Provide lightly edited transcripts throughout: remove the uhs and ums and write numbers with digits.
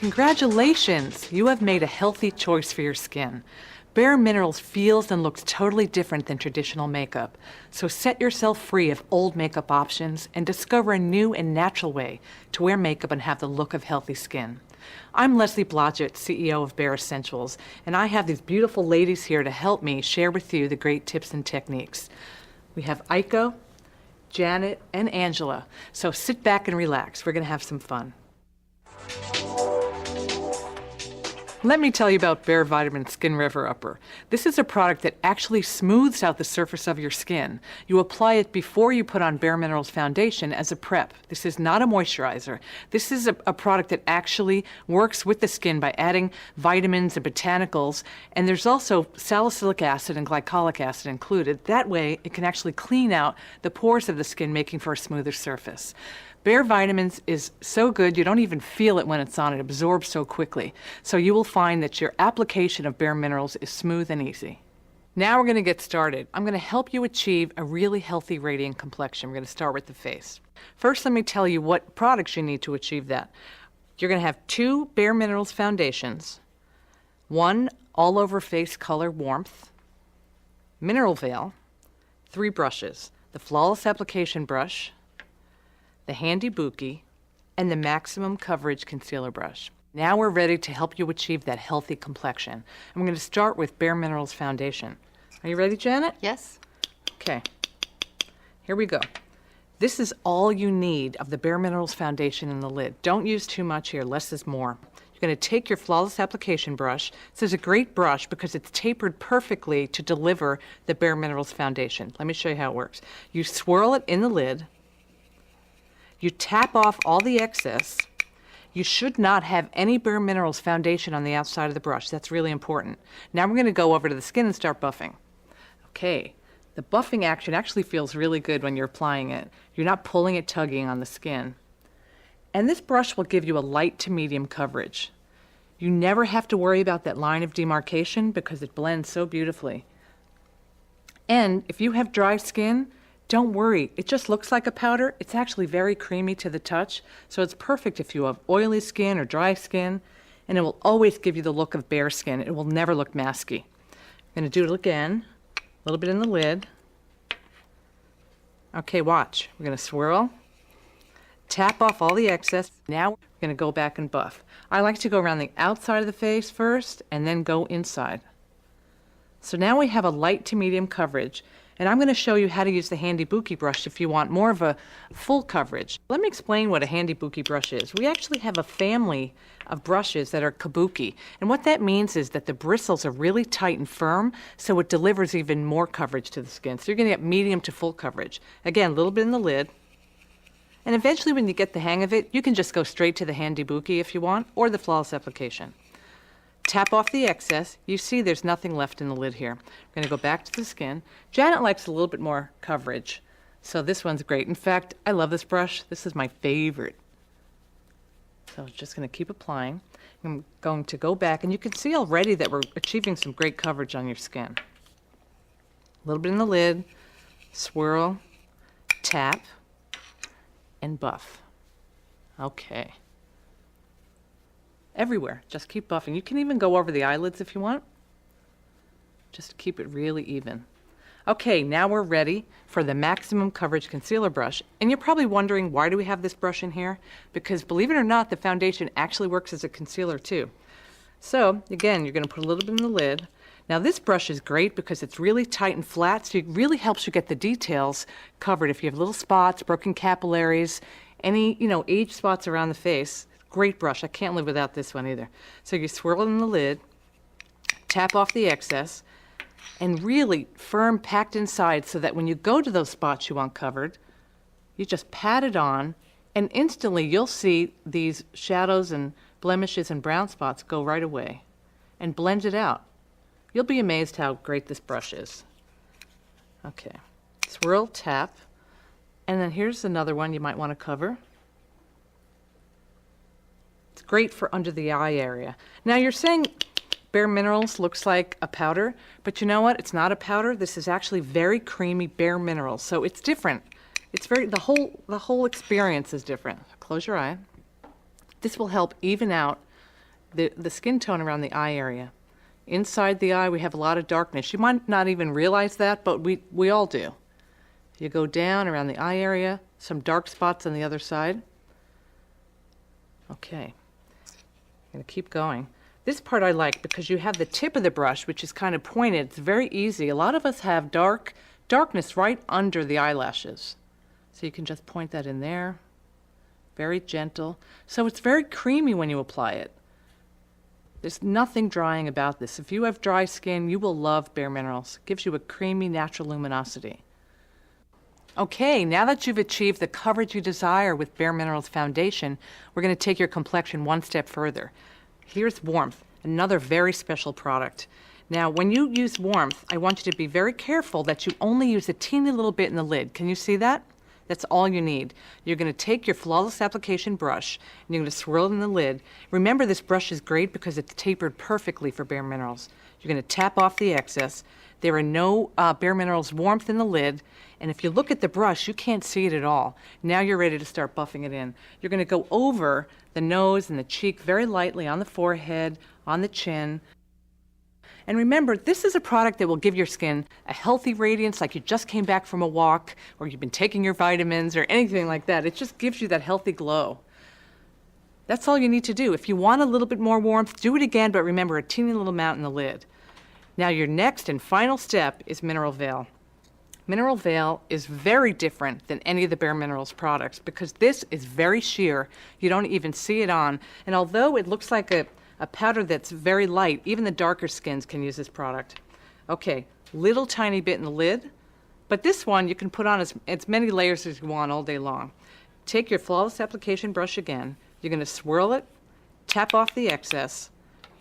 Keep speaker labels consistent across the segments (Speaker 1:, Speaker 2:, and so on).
Speaker 1: Congratulations! You have made a healthy choice for your skin. Bare Minerals feels and looks totally different than traditional makeup. So set yourself free of old makeup options and discover a new and natural way to wear makeup and have the look of healthy skin. I'm Leslie Blodgett, CEO of Bare Essentials, and I have these beautiful ladies here to help me share with you the great tips and techniques. We have Aiko, Janet, and Angela. So sit back and relax. We're going to have some fun. Let me tell you about Bare Vitamin Skin Rever Upper. This is a product that actually smooths out the surface of your skin. You apply it before you put on Bare Minerals foundation as a prep. This is not a moisturizer. This is a product that actually works with the skin by adding vitamins and botanicals, and there's also salicylic acid and glycolic acid included. That way, it can actually clean out the pores of the skin, making for a smoother surface. Bare Vitamins is so good you don't even feel it when it's on. It absorbs so quickly. So you will find that your application of Bare Minerals is smooth and easy. Now we're going to get started. I'm going to help you achieve a really healthy, radiant complexion. We're going to start with the face. First, let me tell you what products you need to achieve that. You're going to have 2 Bare Minerals foundations, 1 all-over face color warmth, mineral veil, 3 brushes, the Flawless Application Brush, the Handy Buki, and the Maximum Coverage Concealer Brush. Now we're ready to help you achieve that healthy complexion. I'm going to start with Bare Minerals foundation. Are you ready, Janet?
Speaker 2: Yes.
Speaker 1: Okay. Here we go. This is all you need of the Bare Minerals foundation in the lid. Don't use too much here, less is more. You're going to take your Flawless Application Brush. This is a great brush because it's tapered perfectly to deliver the Bare Minerals foundation. Let me show you how it works. You swirl it in the lid. You tap off all the excess. You should not have any Bare Minerals foundation on the outside of the brush. That's really important. Now we're going to go over to the skin and start buffing. Okay, the buffing action actually feels really good when you're applying it. You're not pulling it, tugging on the skin. And this brush will give you a light to medium coverage. You never have to worry about that line of demarcation because it blends so beautifully. And if you have dry skin, don't worry, it just looks like a powder. It's actually very creamy to the touch, so it's perfect if you have oily skin or dry skin, and it will always give you the look of bare skin. It will never look masky. I'm going to do it again, a little bit in the lid. Okay, watch. We're going to swirl, tap off all the excess. Now we're going to go back and buff. I like to go around the outside of the face first and then go inside. So now we have a light to medium coverage. And I'm going to show you how to use the Handy Buki brush if you want more of a full coverage. Let me explain what a Handy Buki brush is. We actually have a family of brushes that are kabuki. And what that means is that the bristles are really tight and firm, so it delivers even more coverage to the skin. So you're going to get medium to full coverage. Again, a little bit in the lid. And eventually when you get the hang of it, you can just go straight to the Handy Buki if you want, or the Flawless Application. Tap off the excess. You see there's nothing left in the lid here. We're going to go back to the skin. Janet likes a little bit more coverage, so this one's great. In fact, I love this brush. This is my favorite. So I'm just going to keep applying. I'm going to go back, and you can see already that we're achieving some great coverage on your skin. A little bit in the lid, swirl, tap, and buff. Okay. Everywhere. Just keep buffing. You can even go over the eyelids if you want. Just keep it really even. Okay, now we're ready for the Maximum Coverage Concealer Brush. And you're probably wondering, why do we have this brush in here? Because believe it or not, the foundation actually works as a concealer too. So again, you're going to put a little bit in the lid. Now this brush is great because it's really tight and flat, so it really helps you get the details covered. If you have little spots, broken capillaries, any, age spots around the face, great brush. I can't live without this one either. So you swirl it in the lid, tap off the excess, and really firm packed inside so that when you go to those spots you want covered, you just pat it on, and instantly you'll see these shadows and blemishes and brown spots go right away and blend it out. You'll be amazed how great this brush is. Okay, swirl, tap, and then here's another one you might want to cover. It's great for under the eye area. Now you're saying Bare Minerals looks like a powder, but you know what? It's not a powder. This is actually very creamy Bare Minerals, so it's different. It's the whole experience is different. Close your eye. This will help even out the skin tone around the eye area. Inside the eye, we have a lot of darkness. You might not even realize that, but we all do. You go down around the eye area, some dark spots on the other side. Okay, I'm going to keep going. This part I like because you have the tip of the brush, which is kind of pointed. It's very easy. A lot of us have darkness right under the eyelashes. So you can just point that in there. Very gentle. So it's very creamy when you apply it. There's nothing drying about this. If you have dry skin, you will love Bare Minerals. It gives you a creamy, natural luminosity. Okay, now that you've achieved the coverage you desire with Bare Minerals foundation, we're going to take your complexion one step further. Here's Warmth, another very special product. Now, when you use Warmth, I want you to be very careful that you only use a teeny little bit in the lid. Can you see that? That's all you need. You're going to take your Flawless Application brush and you're going to swirl it in the lid. Remember, this brush is great because it's tapered perfectly for Bare Minerals. You're going to tap off the excess. There are no Bare Minerals Warmth in the lid, and if you look at the brush, you can't see it at all. Now you're ready to start buffing it in. You're going to go over the nose and the cheek very lightly on the forehead, on the chin. And remember, this is a product that will give your skin a healthy radiance, like you just came back from a walk, or you've been taking your vitamins, or anything like that. It just gives you that healthy glow. That's all you need to do. If you want a little bit more warmth, do it again, but remember, a teeny little amount in the lid. Now your next and final step is Mineral Veil. Mineral Veil is very different than any of the Bare Minerals products because this is very sheer. You don't even see it on. And although it looks like a powder that's very light, even the darker skins can use this product. Okay, little tiny bit in the lid, but this one you can put on as many layers as you want all day long. Take your Flawless Application brush again. You're going to swirl it, tap off the excess.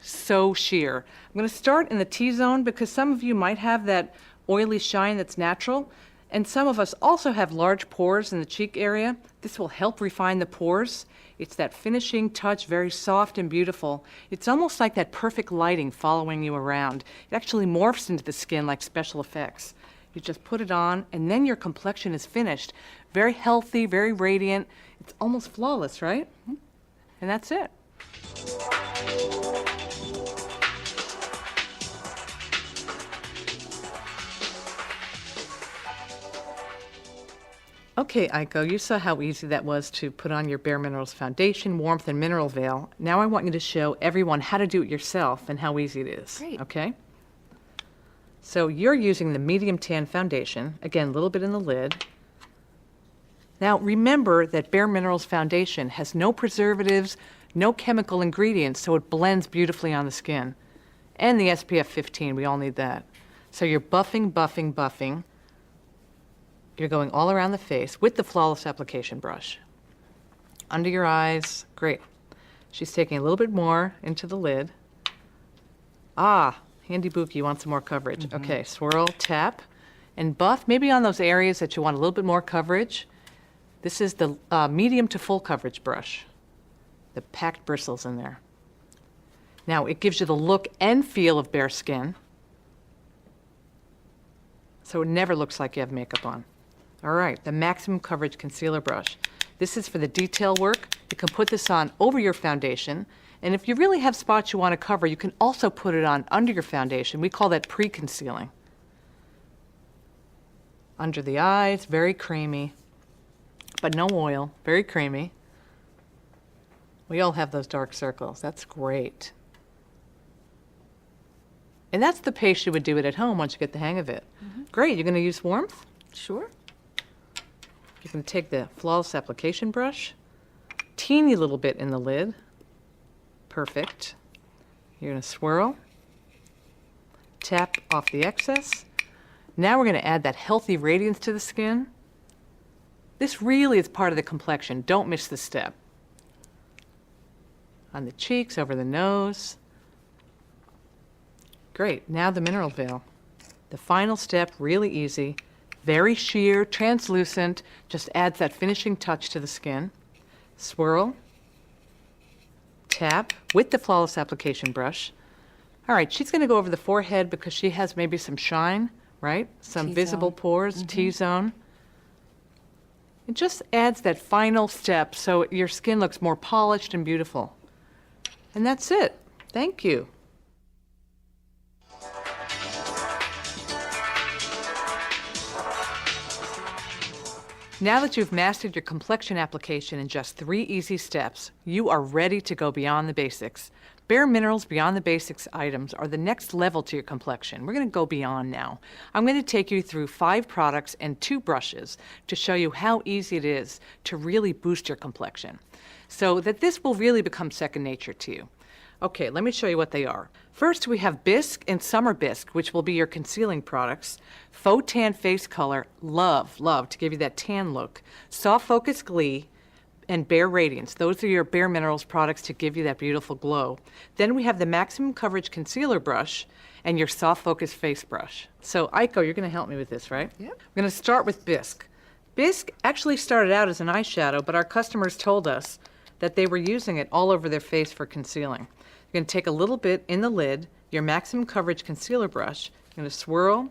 Speaker 1: So sheer. I'm going to start in the T-zone because some of you might have that oily shine that's natural, and some of us also have large pores in the cheek area. This will help refine the pores. It's that finishing touch, very soft and beautiful. It's almost like that perfect lighting following you around. It actually morphs into the skin like special effects. You just put it on, and then your complexion is finished. Very healthy, very radiant. It's almost flawless, right? And that's it. Okay, Aiko, you saw how easy that was to put on your Bare Minerals foundation, Warmth, and Mineral Veil. Now I want you to show everyone how to do it yourself and how easy it is.
Speaker 2: Great.
Speaker 1: Okay? So you're using the Medium Tan foundation. Again, a little bit in the lid. Now remember that Bare Minerals foundation has no preservatives, no chemical ingredients, so it blends beautifully on the skin. And the SPF 15, we all need that. So you're buffing, buffing, buffing. You're going all around the face with the Flawless Application brush. Under your eyes, great. She's taking a little bit more into the lid. Ah, Handy Buki, you want some more coverage. Okay, swirl, tap, and buff, maybe on those areas that you want a little bit more coverage. This is the medium to full coverage brush. The packed bristles in there. Now, it gives you the look and feel of bare skin. So it never looks like you have makeup on. All right, the Maximum Coverage Concealer Brush. This is for the detail work. You can put this on over your foundation. And if you really have spots you want to cover, you can also put it on under your foundation. We call that pre-concealing. Under the eyes, very creamy, but no oil, very creamy. We all have those dark circles. That's great. And that's the pace you would do it at home once you get the hang of it. Great, you're going to use Warmth?
Speaker 2: Sure.
Speaker 1: You're going to take the Flawless Application brush, teeny little bit in the lid. Perfect. You're going to swirl, tap off the excess. Now we're going to add that healthy radiance to the skin. This really is part of the complexion. Don't miss this step. On the cheeks, over the nose. Great. Now the Mineral Veil. The final step, really easy. Very sheer, translucent, just adds that finishing touch to the skin. Swirl, tap with the Flawless Application brush. All right, she's going to go over the forehead because she has maybe some shine, right? Some
Speaker 2: T-zone.
Speaker 1: visible pores, T-zone. It just adds that final step so your skin looks more polished and beautiful. And that's it. Thank you. Now that you've mastered your complexion application in just 3 easy steps, you are ready to go beyond the basics. Bare Minerals Beyond the Basics items are the next level to your complexion. We're going to go beyond now. I'm going to take you through 5 products and 2 brushes to show you how easy it is to really boost your complexion, so that this will really become second nature to you. Okay, let me show you what they are. First, we have Bisque and Summer Bisque, which will be your concealing products. Faux Tan Face Color, love to give you that tan look. Soft Focus Glee and Bare Radiance. Those are your Bare Minerals products to give you that beautiful glow. Then we have the Maximum Coverage Concealer Brush and your Soft Focus Face Brush. So, Aiko, you're going to help me with this, right?
Speaker 2: Yep.
Speaker 1: I'm going to start with Bisque. Bisque actually started out as an eyeshadow, but our customers told us that they were using it all over their face for concealing. You're going to take a little bit in the lid, your Maximum Coverage Concealer Brush. You're going to swirl,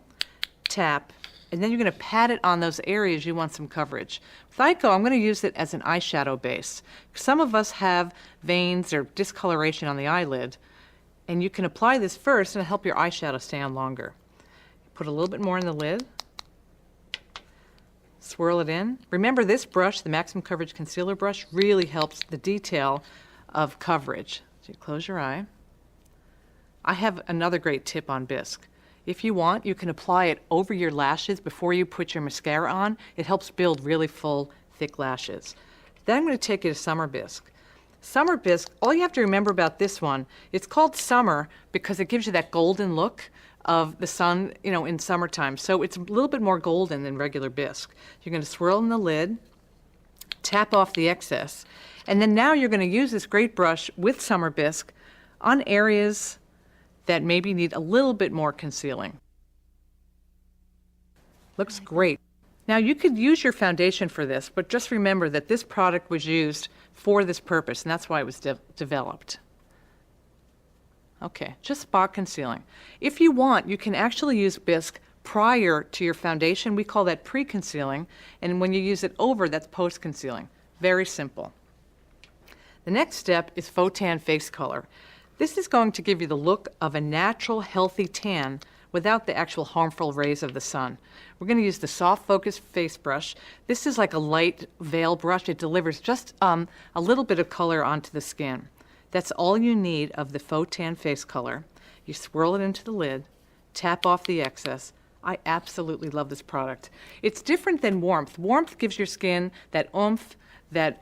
Speaker 1: tap, and then you're going to pat it on those areas you want some coverage. With Aiko, I'm going to use it as an eyeshadow base. Some of us have veins or discoloration on the eyelid, and you can apply this first and help your eyeshadow stay on longer. Put a little bit more in the lid. Swirl it in. Remember, this brush, the Maximum Coverage Concealer Brush, really helps the detail of coverage. So you close your eye. I have another great tip on Bisque. If you want, you can apply it over your lashes before you put your mascara on. It helps build really full, thick lashes. Then I'm going to take you to Summer Bisque. Summer Bisque, all you have to remember about this one, it's called summer because it gives you that golden look of the sun, in summertime. So it's a little bit more golden than regular Bisque. You're going to swirl in the lid, tap off the excess, and then now you're going to use this great brush with Summer Bisque on areas that maybe need a little bit more concealing. Looks great. Now you could use your foundation for this, but just remember that this product was used for this purpose, and that's why it was developed. Okay, just spot concealing. If you want, you can actually use Bisque prior to your foundation. We call that pre-concealing, and when you use it over, that's post-concealing. Very simple. The next step is Faux Tan Face Color. This is going to give you the look of a natural, healthy tan without the actual harmful rays of the sun. We're going to use the Soft Focus Face Brush. This is like a light veil brush. It delivers just a little bit of color onto the skin. That's all you need of the Faux Tan Face Color. You swirl it into the lid, tap off the excess. I absolutely love this product. It's different than Warmth. Warmth gives your skin that oomph, that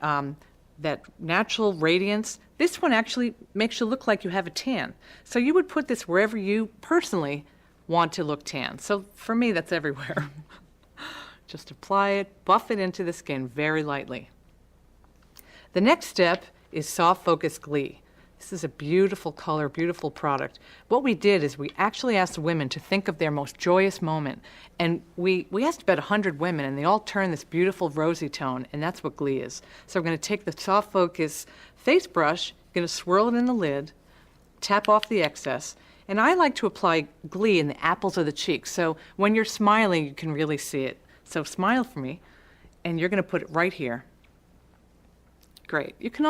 Speaker 1: natural radiance. This one actually makes you look like you have a tan. So you would put this wherever you personally want to look tan. So for me, that's everywhere. Just apply it, buff it into the skin very lightly. The next step is Soft Focus Glee. This is a beautiful color, beautiful product. What we did is we actually asked women to think of their most joyous moment. And we asked about 100 women, and they all turned this beautiful rosy tone, and that's what Glee is. So we're going to take the Soft Focus Face Brush, going to swirl it in the lid, tap off the excess, and I like to apply Glee in the apples of the cheeks. So when you're smiling, you can really see it. So smile for me, and you're going to put it right here. Great. You can